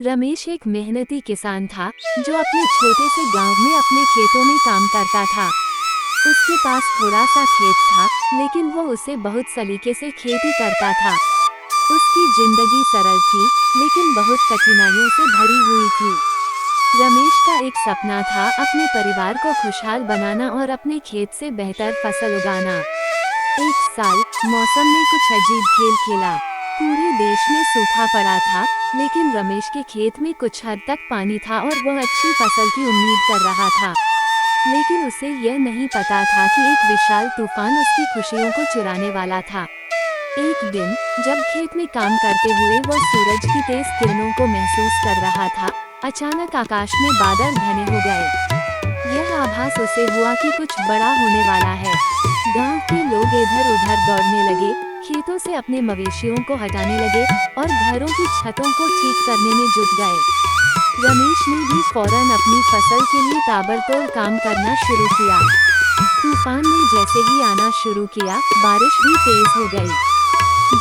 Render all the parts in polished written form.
रमेश एक मेहनती किसान था जो अपने छोटे से गांव में अपने खेतों में काम करता था। उसके पास थोड़ा सा खेत था, लेकिन वो उसे बहुत सलीके से खेती करता था। उसकी जिंदगी सरल थी, लेकिन बहुत कठिनाइयों से भरी हुई थी। रमेश का एक सपना था अपने परिवार को खुशहाल बनाना और अपने खेत से बेहतर फसल उगाना। एक साल मौसम ने कुछ अजीब खेल खेला। पूरे देश में सूखा पड़ा था, लेकिन रमेश के खेत में कुछ हद तक पानी था और वह अच्छी फसल की उम्मीद कर रहा था। लेकिन उसे यह नहीं पता था कि एक विशाल तूफान उसकी खुशियों को चुराने वाला था। एक दिन जब खेत में काम करते हुए वह सूरज की तेज किरणों को महसूस कर रहा था, अचानक आकाश में बादल घने हो गए। यह आभास उसे हुआ कि कुछ बड़ा होने वाला है। गांव के लोग इधर उधर दौड़ने लगे, खेतों से अपने मवेशियों को हटाने लगे और घरों की छतों को ठीक करने में जुट गए। रमेश ने भी फौरन अपनी फसल के लिए ताबड़तोड़ काम करना शुरू किया। तूफान ने जैसे ही आना शुरू किया, बारिश भी तेज हो गई।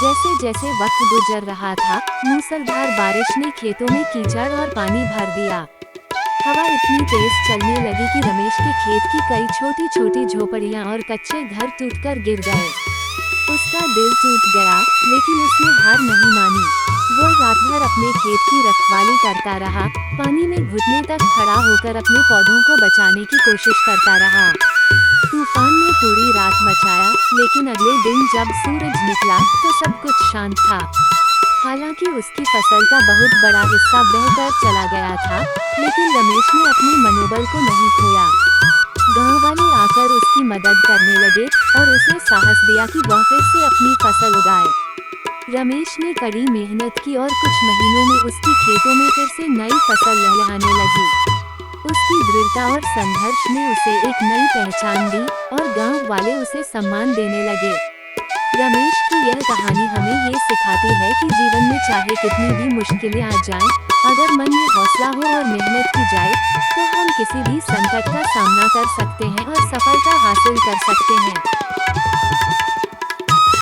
जैसे जैसे वक्त गुजर रहा था, मूसलाधार बारिश ने खेतों में कीचड़ और पानी भर दिया। हवा इतनी तेज चलने लगी कि रमेश के खेत की कई छोटी छोटी झोपड़ियां और कच्चे घर टूटकर गिर गए। उसका दिल टूट गया, लेकिन उसने हार नहीं मानी। वह रात भर अपने खेत की रखवाली करता रहा, पानी में घुटने तक खड़ा होकर अपने पौधों को बचाने की कोशिश करता रहा। तूफान ने पूरी रात मचाया, लेकिन अगले दिन जब सूरज निकला तो सब कुछ शांत था। हालांकि उसकी फसल का बहुत बड़ा हिस्सा बहकर चला गया था, लेकिन रमेश ने अपने मनोबल को नहीं खोया। गांव वाले आकर उसकी मदद करने लगे और उसे साहस दिया कि वह फिर से अपनी फसल उगाए। रमेश ने कड़ी मेहनत की और कुछ महीनों में उसकी खेतों में फिर से नई फसल लहलहाने लगी। उसकी दृढ़ता और संघर्ष ने उसे एक नई पहचान दी और गांव वाले उसे सम्मान देने लगे। रमेश की यह कहानी हमें ये सिखाती है कि जीवन में चाहे कितनी भी मुश्किलें आ जाएं, अगर मन में हौसला हो और मेहनत की जाए, तो हम किसी भी संकट का सामना कर सकते हैं और सफलता हासिल कर सकते हैं।